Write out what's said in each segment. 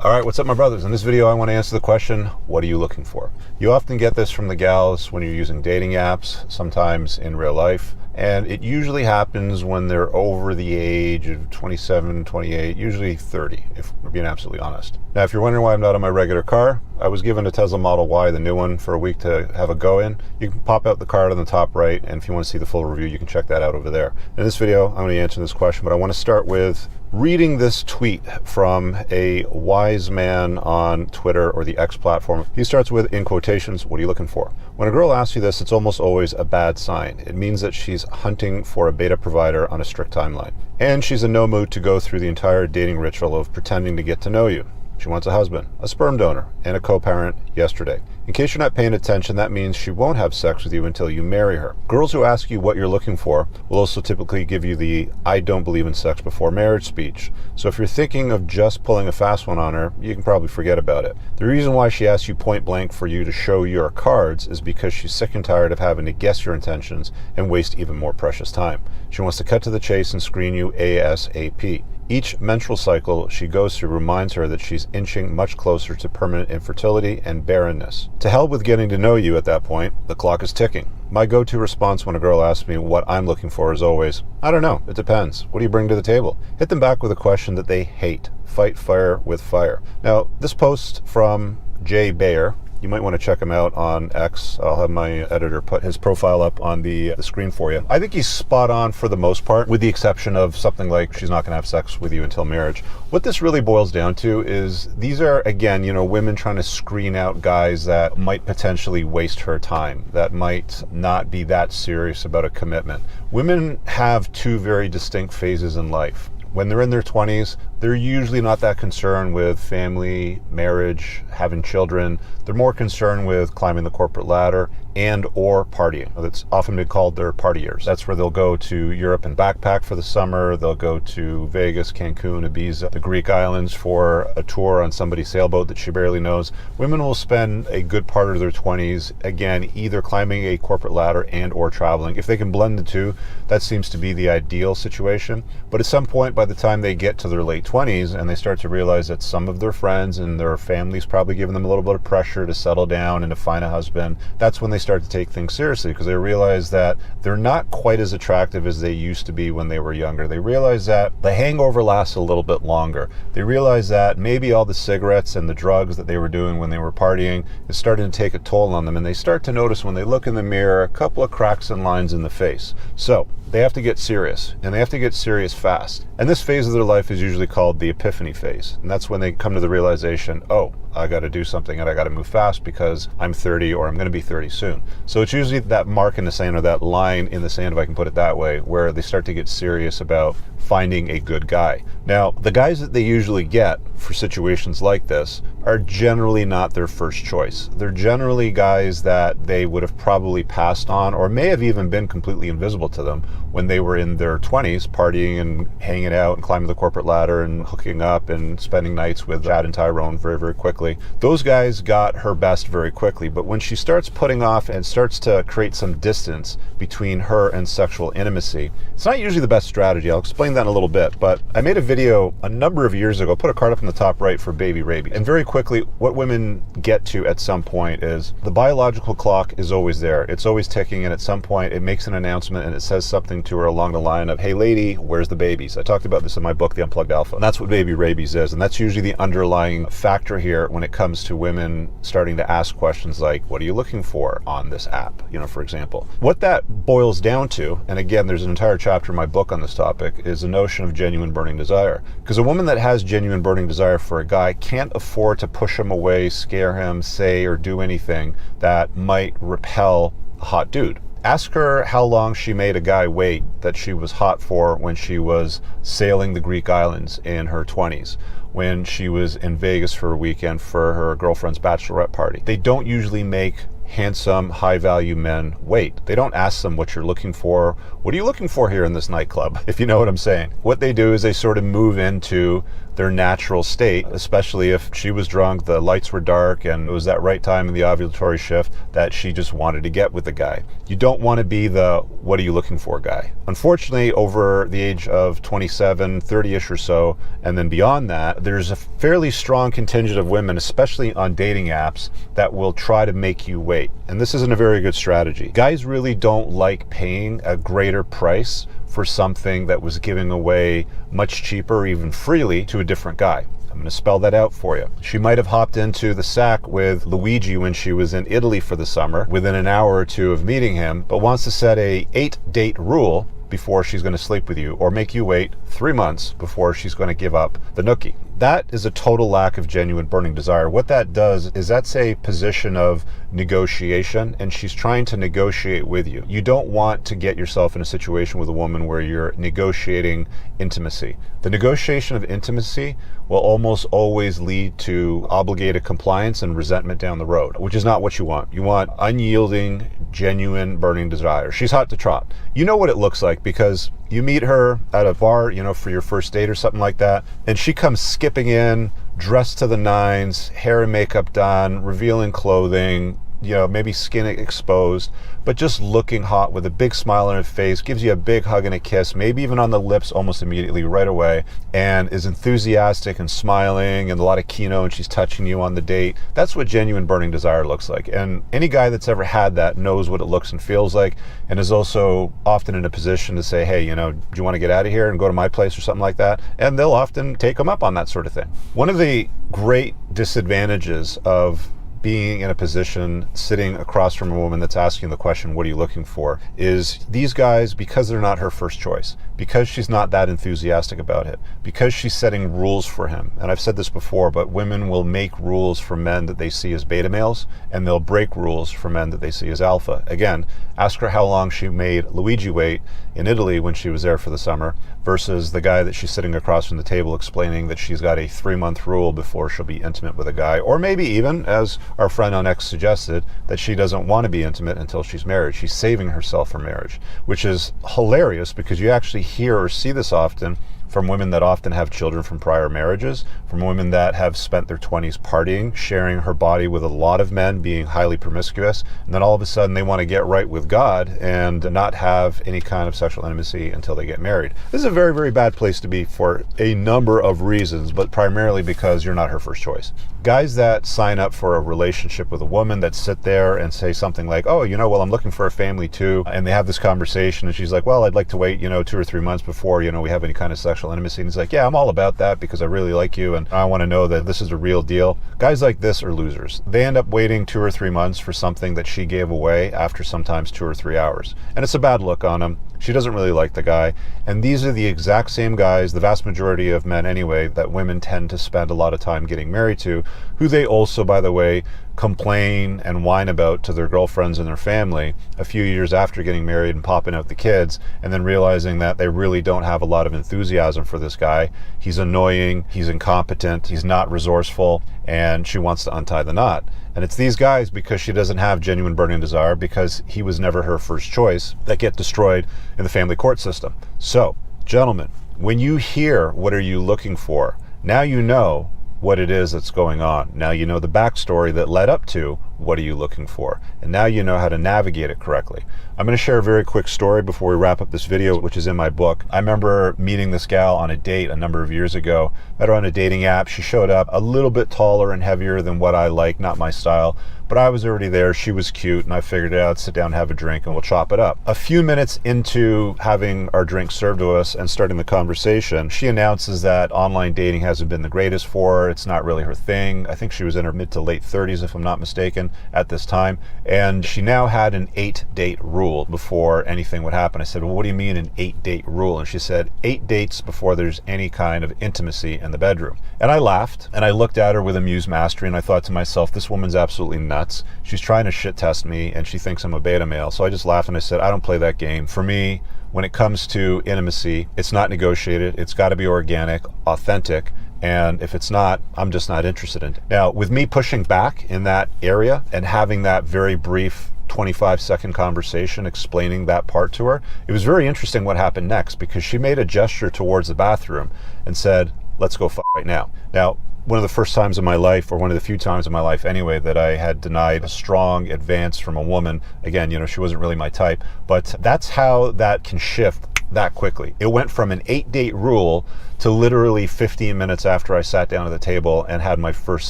Alright, what's up my brothers? In this video I want to answer the question, what are you looking for? You often get this from the gals when you're using dating apps, sometimes in real life, and it usually happens when they're over the age of 27, 28, usually 30, if we're being absolutely honest. Now if you're wondering why I'm not on my regular car, I was given a Tesla Model Y, the new one, for a week to have a go in. You can pop out the card on the top right, and if you want to see the full review, you can check that out over there. In this video, I'm going to answer this question, but I want to start with reading this tweet from a wise man on Twitter or the X platform. He starts with, in quotations, what are you looking for? When a girl asks you this, it's almost always a bad sign. It means that she's hunting for a beta provider on a strict timeline. And she's in no mood to go through the entire dating ritual of pretending to get to know you. She wants a husband, a sperm donor, and a co-parent yesterday. In case you're not paying attention, that means she won't have sex with you until you marry her. Girls who ask you what you're looking for will also typically give you the I don't believe in sex before marriage speech. So if you're thinking of just pulling a fast one on her, you can probably forget about it. The reason why she asks you point blank for you to show your cards is because she's sick and tired of having to guess your intentions and waste even more precious time. She wants to cut to the chase and screen you ASAP. Each menstrual cycle she goes through reminds her that she's inching much closer to permanent infertility and barrenness. To hell with getting to know you at that point, the clock is ticking. My go-to response when a girl asks me what I'm looking for is always, I don't know, it depends. What do you bring to the table? Hit them back with a question that they hate. Fight fire with fire. Now, this post from Jay Bayer, you might want to check him out on X. I'll have my editor put his profile up on the screen for you. I think he's spot on for the most part, with the exception of something like she's not going to have sex with you until marriage. What this really boils down to is these are, again, women trying to screen out guys that might potentially waste her time, that might not be that serious about a commitment. Women have two very distinct phases in life. When they're in their 20s, they're usually not that concerned with family, marriage, having children. They're more concerned with climbing the corporate ladder and or partying. That's often been called their party years. That's where they'll go to Europe and backpack for the summer. They'll go to Vegas, Cancun, Ibiza, the Greek islands for a tour on somebody's sailboat that she barely knows. Women will spend a good part of their 20s, again, either climbing a corporate ladder and or traveling. If they can blend the two, that seems to be the ideal situation. But at some point, by the time they get to their late 20s and they start to realize that some of their friends and their families probably giving them a little bit of pressure to settle down and to find a husband, that's when they start to take things seriously, because they realize that they're not quite as attractive as they used to be when they were younger. They realize that the hangover lasts a little bit longer. They realize that maybe all the cigarettes and the drugs that they were doing when they were partying is starting to take a toll on them, and they start to notice when they look in the mirror a couple of cracks and lines in the face. So they have to get serious, and they have to get serious fast. And this phase of their life is usually called the Epiphany phase. And that's when they come to the realization, oh, I got to do something and I got to move fast because I'm 30 or I'm going to be 30 soon. So it's usually that mark in the sand, or that line in the sand, if I can put it that way, where they start to get serious about finding a good guy. Now, the guys that they usually get for situations like this are generally not their first choice. They're generally guys that they would have probably passed on, or may have even been completely invisible to them when they were in their 20s, partying and hanging out and climbing the corporate ladder and hooking up and spending nights with Chad and Tyrone very, very quickly. Those guys got her best very quickly, but when she starts putting off and starts to create some distance between her and sexual intimacy, it's not usually the best strategy. I'll explain that in a little bit, but I made a video a number of years ago, put a card up in the top right for baby Rabies. And very quickly, what women get to at some point is the biological clock is always there. It's always ticking, and at some point it makes an announcement and it says something to her along the line of, hey lady, where's the babies? I talked about this in my book, The Unplugged Alpha. And that's what baby Rabies is. And that's usually the underlying factor here when it comes to women starting to ask questions like, what are you looking for on this app? For example. What that boils down to, and again, there's an entire chapter in my book on this topic, is the notion of genuine burning desire. Because a woman that has genuine burning desire for a guy can't afford to push him away, scare him, say or do anything that might repel a hot dude. Ask her how long she made a guy wait that she was hot for when she was sailing the Greek islands in her 20s, when she was in Vegas for a weekend for her girlfriend's bachelorette party. They don't usually make handsome, high-value men wait. They don't ask them what you're looking for. What are you looking for here in this nightclub? If you know what I'm saying. What they do is they sort of move into their natural state, especially if she was drunk, the lights were dark, and it was that right time in the ovulatory shift that she just wanted to get with the guy. You don't want to be the what are you looking for guy. Unfortunately, over the age of 27, 30-ish or so, and then beyond that, there's a fairly strong contingent of women, especially on dating apps, that will try to make you wait. And this isn't a very good strategy. Guys really don't like paying a greater price for something that was giving away much cheaper or even freely to a different guy. I'm going to spell that out for you. She might have hopped into the sack with Luigi when she was in Italy for the summer within an hour or two of meeting him, but wants to set a 8-date rule before she's going to sleep with you, or make you wait 3 months before she's going to give up the nookie. That is a total lack of genuine burning desire. What that does is that's a position of negotiation, and she's trying to negotiate with you. You don't want to get yourself in a situation with a woman where you're negotiating intimacy. The negotiation of intimacy will almost always lead to obligated compliance and resentment down the road, which is not what you want. You want unyielding, genuine burning desire. She's hot to trot. You know what it looks like because you meet her at a bar, for your first date or something like that, and she comes skipping in, dressed to the nines, hair and makeup done, revealing clothing, maybe skin exposed, but just looking hot with a big smile on her face, gives you a big hug and a kiss, maybe even on the lips almost immediately right away, and is enthusiastic and smiling and a lot of kino, and she's touching you on the date. That's what genuine burning desire looks like. And any guy that's ever had that knows what it looks and feels like, and is also often in a position to say, hey, do you want to get out of here and go to my place or something like that? And they'll often take them up on that sort of thing. One of the great disadvantages of being in a position sitting across from a woman that's asking the question, what are you looking for, is these guys, because they're not her first choice, because she's not that enthusiastic about it, because she's setting rules for him. And I've said this before, but women will make rules for men that they see as beta males, and they'll break rules for men that they see as alpha. Again, ask her how long she made Luigi wait in Italy when she was there for the summer versus the guy that she's sitting across from the table explaining that she's got a 3-month rule before she'll be intimate with a guy, or maybe even, as our friend on X suggested, that she doesn't want to be intimate until she's married. She's saving herself for marriage, which is hilarious because you actually hear or see this often from women that often have children from prior marriages, from women that have spent their 20s partying, sharing her body with a lot of men, being highly promiscuous, and then all of a sudden they want to get right with God and not have any kind of sexual intimacy until they get married. This is a very, very bad place to be for a number of reasons, but primarily because you're not her first choice. Guys that sign up for a relationship with a woman that sit there and say something like, oh, well, I'm looking for a family too, and they have this conversation and she's like, well, I'd like to wait, 2 or 3 months before, we have any kind of sexual intimacy. And he's like, yeah, I'm all about that because I really like you and I want to know that this is a real deal. Guys like this are losers. They end up waiting 2 or 3 months for something that she gave away after sometimes 2 or 3 hours. And it's a bad look on them. She doesn't really like the guy. And these are the exact same guys, the vast majority of men anyway, that women tend to spend a lot of time getting married to, who they also, by the way, complain and whine about to their girlfriends and their family a few years after getting married and popping out the kids, and then realizing that they really don't have a lot of enthusiasm for this guy. He's annoying, he's incompetent, he's not resourceful, and she wants to untie the knot. And it's these guys, because she doesn't have genuine burning desire, because he was never her first choice, that get destroyed in the family court system. So, gentlemen, when you hear what are you looking for, now you know what it is that's going on. Now you know the backstory that led up to what are you looking for, and now you know how to navigate it correctly. I'm going to share a very quick story before we wrap up this video, which is in my book. I remember meeting this gal on a date a number of years ago. Met her on a dating app. She showed up a little bit taller and heavier than what I like, not my style, but I was already there. She was cute, and I figured out, sit down, have a drink, and we'll chop it up. A few minutes into having our drink served to us and starting the conversation, she announces that online dating hasn't been the greatest for her. It's not really her thing. I think she was in her mid to late 30s, if I'm not mistaken, at this time. And she now had an 8-date rule before anything would happen. I said, well, what do you mean an 8-date rule? And she said, 8 dates before there's any kind of intimacy in the bedroom. And I laughed, and I looked at her with amused mastery, and I thought to myself, this woman's absolutely nuts. She's trying to shit test me, and she thinks I'm a beta male. So I just laughed and I said, I don't play that game. For me, when it comes to intimacy, it's not negotiated. It's got to be organic, authentic, And if it's not, I'm just not interested in it. Now, with me pushing back in that area and having that very brief 25-second conversation explaining that part to her, it was very interesting what happened next, because she made a gesture towards the bathroom and said, let's go right now. Now, one of the first times in my life, or one of the few times in my life anyway, that I had denied a strong advance from a woman. Again, she wasn't really my type, but that's how that can shift that quickly. It went from an 8-date rule to literally 15 minutes after I sat down at the table and had my first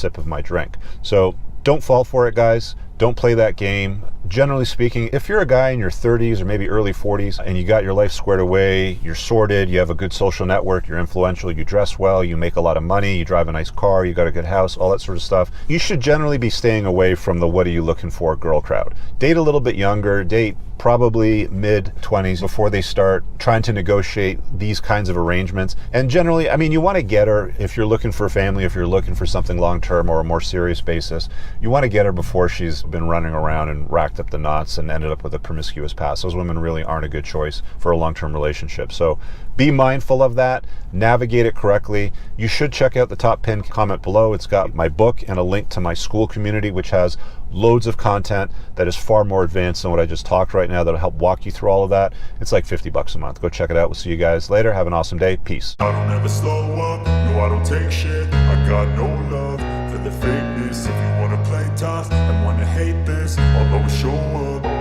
sip of my drink. So don't fall for it, guys. Don't play that game. Generally speaking, if you're a guy in your 30s or maybe early 40s and you got your life squared away, you're sorted, you have a good social network, you're influential, you dress well, you make a lot of money, you drive a nice car, you got a good house, all that sort of stuff, you should generally be staying away from the what are you looking for girl crowd. Date a little bit younger, date probably mid-20s before they start trying to negotiate these kinds of arrangements. And generally, you want to get her, if you're looking for a family, if you're looking for something long-term or a more serious basis, you want to get her before she's been running around and racked up the knots and ended up with a promiscuous past. Those women really aren't a good choice for a long-term relationship. So be mindful of that, navigate it correctly. You should check out the top pinned comment below. It's got my book and a link to my school community, which has loads of content that is far more advanced than what I just talked right now, that'll help walk you through all of that. It's like $50 a month. Go check it out. We'll see you guys later. Have an awesome day. Peace. I don't ever slow up, no I don't take shit. I got no love for the fakeness. If you wanna play tough and wanna hate this, I'll always show up.